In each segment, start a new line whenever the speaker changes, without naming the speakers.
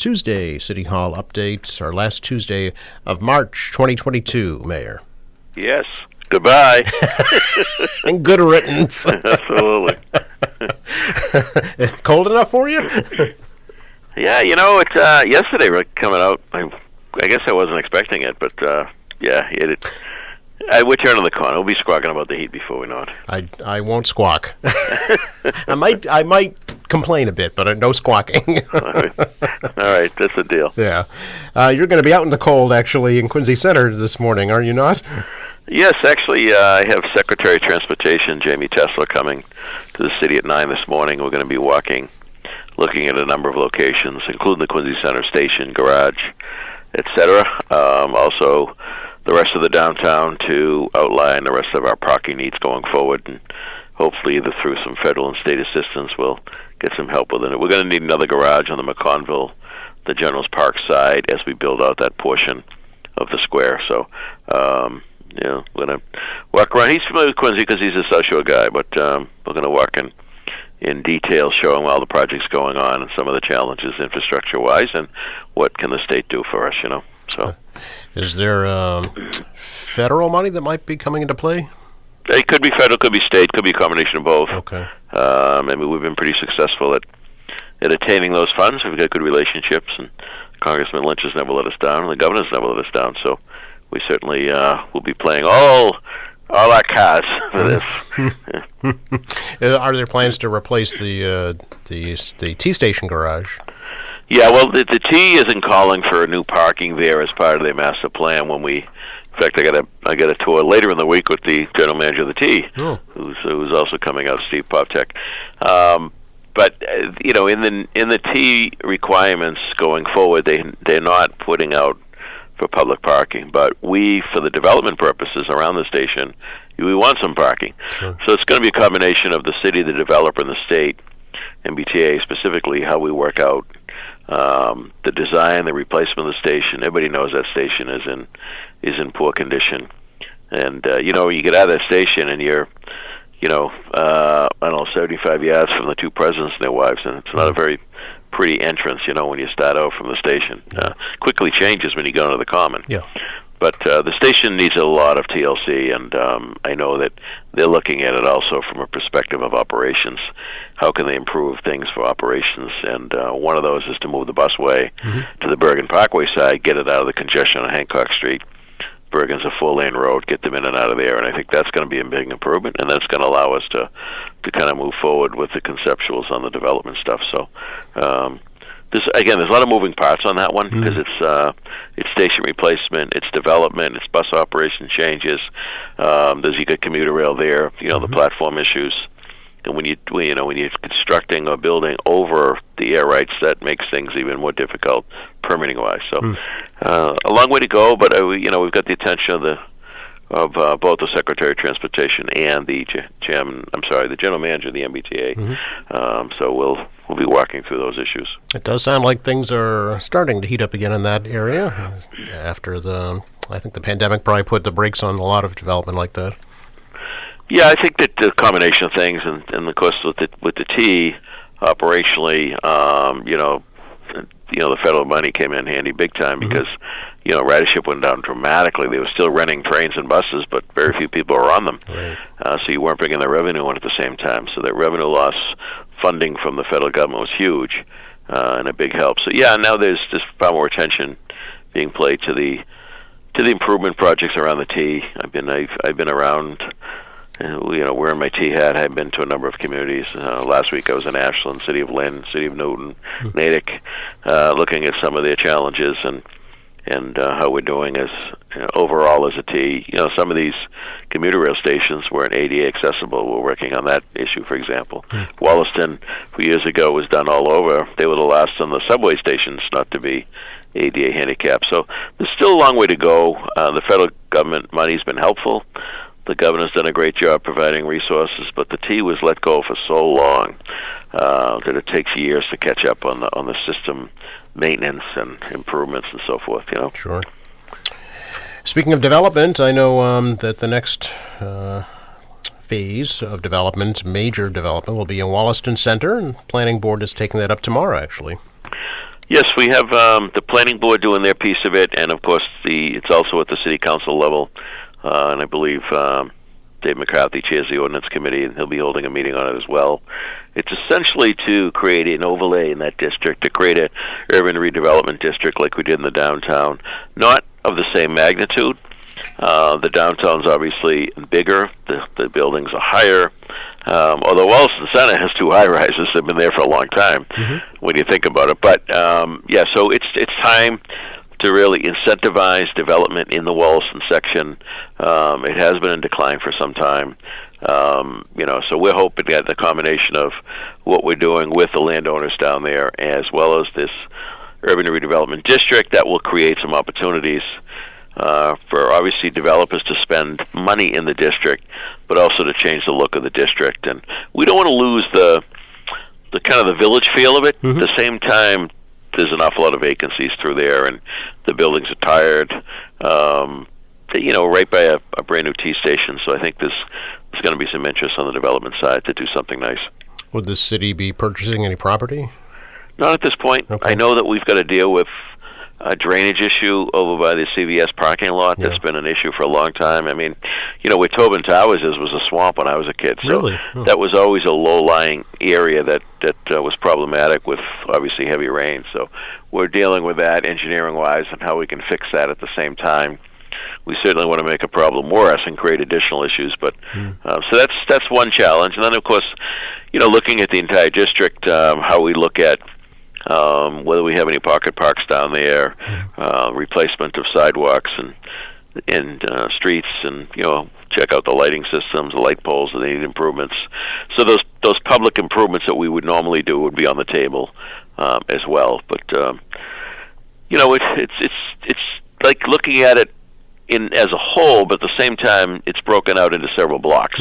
Tuesday City Hall updates, our last Tuesday of March 2022, Mayor.
Yes. Goodbye.
And good riddance.
Absolutely.
Cold enough for you?
Yeah, it's yesterday coming out. I guess I wasn't expecting it, but we're turning the corner. We'll be squawking about the heat before we know it.
I won't squawk. I might complain a bit, but no squawking.
All right, that's the deal.
Yeah. You're going to be out in the cold, actually, in Quincy Center this morning, are you not?
Yes, actually, I have Secretary of Transportation Jamie Tesler coming to the city at 9 this morning. We're going to be looking at a number of locations, including the Quincy Center Station, garage, etc. Also, the rest of the downtown to outline the rest of our parking needs going forward, and hopefully either through some federal and state assistance we'll get some help with it. We're going to need another garage on the McConville, the General's Park side as we build out that portion of the square. So, we're going to walk around. He's familiar with Quincy because he's a South Shore guy, but we're going to walk in detail, showing all the projects going on and some of the challenges infrastructure-wise, and what can the state do for us, So,
is there federal money that might be coming into play?
It could be federal, could be state, could be a combination of both.
Okay.
We've been pretty successful at attaining those funds. We've got good relationships, and Congressman Lynch has never let us down, and the governor's never let us down. So we certainly will be playing all our cards for this.
Are there plans to replace the T station garage?
Yeah, well, the T isn't calling for new parking there as part of their master plan. In fact, I got a tour later in the week with the general manager of the T, who's also coming out, Steve Poptek. But in the T requirements going forward, they're not putting out for public parking. But we, for the development purposes around the station, we want some parking.
Sure.
So it's going to be a combination of the city, the developer, and the state, MBTA specifically, how we work out the design, the replacement of the station. Everybody knows that station is in poor condition, and you get out of that station and you're 75 yards from the two presidents and their wives, and it's not a very pretty entrance, when you start out from the station. Quickly changes when you go into the common.
Yeah.
But the station needs a lot of TLC, and I know that they're looking at it also from a perspective of operations. How can they improve things for operations? And one of those is to move the busway to the Bergen Parkway side, get it out of the congestion on Hancock Street. Bergen's a 4-lane road, get them in and out of there, and I think that's going to be a big improvement, and that's going to allow us to kind of move forward with the conceptuals on the development stuff. So, there's a lot of moving parts on that one, because it's station replacement, it's development, it's bus operation changes. You got commuter rail there, the platform issues. And when you're constructing or building over the air rights, that makes things even more difficult permitting-wise. So, a long way to go, but we've got the attention of both the Secretary of Transportation and the General Manager of the MBTA. So we'll be walking through those issues.
It does sound like things are starting to heat up again in that area after I think the pandemic probably put the brakes on a lot of development like that.
Yeah, I think that the combination of things, and of course with the T, operationally, the federal money came in handy big time, because ridership went down dramatically. They were still renting trains and buses, but very few people were on them.
Right.
So you weren't bringing the revenue in at the same time. So that revenue loss funding from the federal government was huge, and a big help. So yeah, now there's just far more attention being played to the improvement projects around the T. I've been around. Wearing my T hat. I've been to a number of communities. Last week I was in Ashland, City of Lynn, City of Newton, Natick, looking at some of their challenges and how we're doing overall as a T. Some of these commuter rail stations weren't ADA accessible. We're working on that issue, for example. Wollaston, a few years ago, was done all over. They were the last on the subway stations not to be ADA handicapped. So there's still a long way to go. The federal government money's been helpful. The governor's done a great job providing resources, but the T was let go for so long that it takes years to catch up on the system maintenance and improvements and so forth.
Sure. Speaking of development, I know that the next phase of development, major development, will be in Wollaston Center, and Planning Board is taking that up tomorrow, actually.
Yes, we have the planning board doing their piece of it, and of course it's also at the city council level, and I believe Dave McCarthy chairs the ordinance committee, and he'll be holding a meeting on it as well. It's essentially to create an overlay in that district, to create a urban redevelopment district like we did in the downtown, not of the same magnitude. The downtown's obviously bigger, the buildings are higher, although Williston Center has 2 high-rises that have been there for a long time, when you think about it. But, yeah, so it's time to really incentivize development in the Williston section. It has been in decline for some time. So we're hoping that the combination of what we're doing with the landowners down there, as well as this urban redevelopment district, that will create some opportunities for obviously developers to spend money in the district, but also to change the look of the district. And we don't want to lose the kind of the village feel of it. At the same time, there's an awful lot of vacancies through there, and the buildings are tired. Right by a brand new T station. So I think there's going to be some interest on the development side to do something nice.
Would the city be purchasing any property?
Not at this point.
Okay.
I know that we've got to deal with a drainage issue over by the CVS parking lot. That's been an issue for a long time. I mean, where Tobin Towers was a swamp when I was a kid. So
Really?
that was always a low-lying area that was problematic with obviously heavy rain. So we're dealing with that engineering-wise and how we can fix that at the same time. We certainly want to make a problem worse and create additional issues, but so that's one challenge. And then, of course, looking at the entire district, how we look at whether we have any pocket parks down there, replacement of sidewalks and streets, and check out the lighting systems, the light poles that need improvements. So those public improvements that we would normally do would be on the table as well. But it's like looking at it as a whole, but at the same time, it's broken out into several blocks.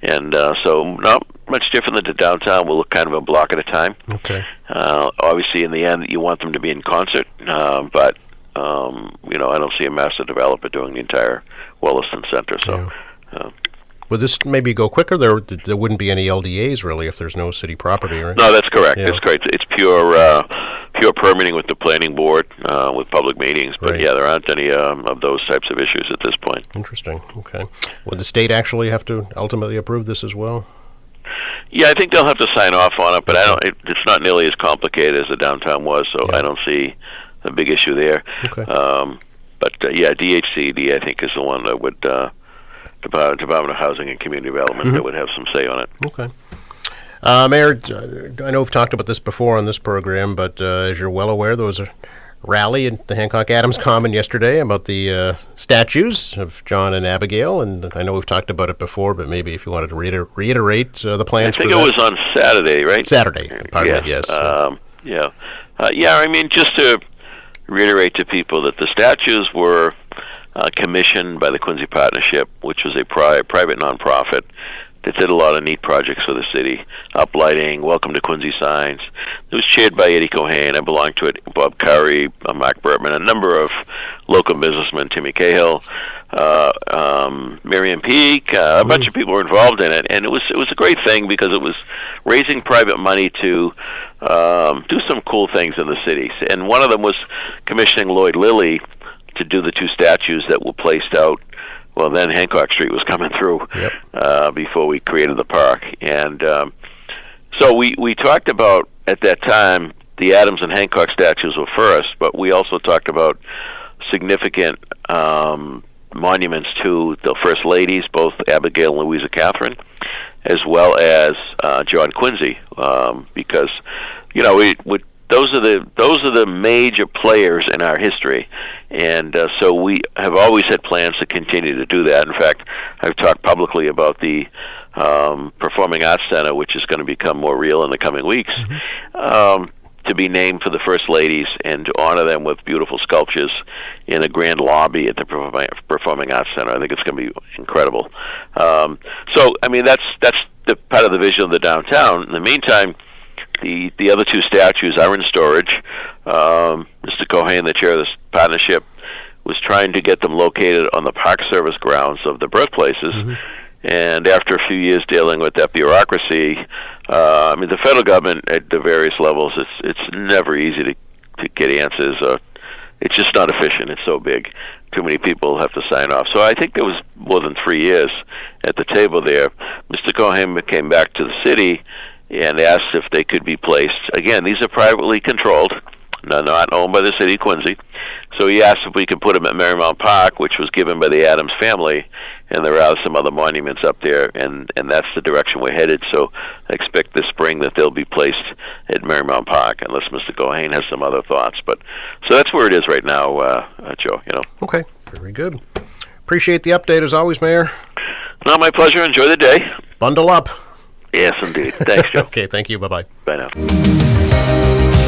And so not much different than the downtown. We'll look kind of a block at a time.
Okay.
Obviously, in the end, you want them to be in concert, but I don't see a master developer doing the entire Williston Center. So,
would this maybe go quicker? There wouldn't be any LDAs really if there's no city property, right?
No, that's correct.
Yeah.
That's correct. It's pure permitting with the planning board, with public meetings. But
Right.
yeah, there aren't any of those types of issues at this point.
Interesting. Okay. Would the state actually have to ultimately approve this as well?
Yeah, I think they'll have to sign off on it, but it's not nearly as complicated as the downtown was, so I don't see a big issue there.
Okay.
DHCD, I think, is the one that would, Department of Housing and Community Development, that would have some say on it.
Okay. Mayor, I know we've talked about this before on this program, but as you're well aware, there was a rally at the Hancock Adams Common yesterday about the statues of John and Abigail, and I know we've talked about it before, but maybe if you wanted to reiterate the plans for that.
I think it was on Saturday, right?
Saturday, pardon me, yes.
I mean, just to reiterate to people that the statues were commissioned by the Quincy Partnership, which was a private nonprofit that did a lot of neat projects for the city. Uplighting, Welcome to Quincy signs. It was chaired by Eddie Cohane. I belonged to it. Bob Curry, Mark Bertman, a number of local businessmen, Timmy Cahill, Miriam Peake, a bunch of people were involved in it, and it was a great thing because it was raising private money to do some cool things in the city. And one of them was commissioning Lloyd Lilly to do the 2 statues that were placed out. Well, then Hancock Street was coming through before we created the park. And so we talked about, at that time, the Adams and Hancock statues were first, but we also talked about significant monuments to the First Ladies, both Abigail and Louisa Catherine, as well as John Quincy, because, those are the major players in our history, and so we have always had plans to continue to do that. In fact, I've talked publicly about the Performing Arts Center, which is going to become more real in the coming weeks, to be named for the First Ladies and to honor them with beautiful sculptures in a grand lobby at the Performing Arts Center. I think it's going to be incredible. So, I mean, that's the part of the vision of the downtown. In the meantime, the other 2 statues are in storage. Mr. Cohane, the chair of this partnership, was trying to get them located on the Park Service grounds of the birthplaces. And after a few years dealing with that bureaucracy, the federal government at the various levels, it's never easy to get answers, or it's just not efficient. It's so big. Too many people have to sign off. So I think there was more than 3 years at the table there. Mr. Cohen came back to the city and asked if they could be placed. Again, these are privately controlled, not owned by the city of Quincy. So he asked if we could put them at Marymount Park, which was given by the Adams family, and there are some other monuments up there, and that's the direction we're headed. So I expect this spring that they'll be placed at Marymount Park, unless Mr. Cohen has some other thoughts. But so that's where it is right now, Joe.
Okay, very good. Appreciate the update as always, Mayor.
No, my pleasure. Enjoy the day.
Bundle up.
Yes, indeed. Thanks, Joe.
Okay, thank you. Bye-bye.
Bye now.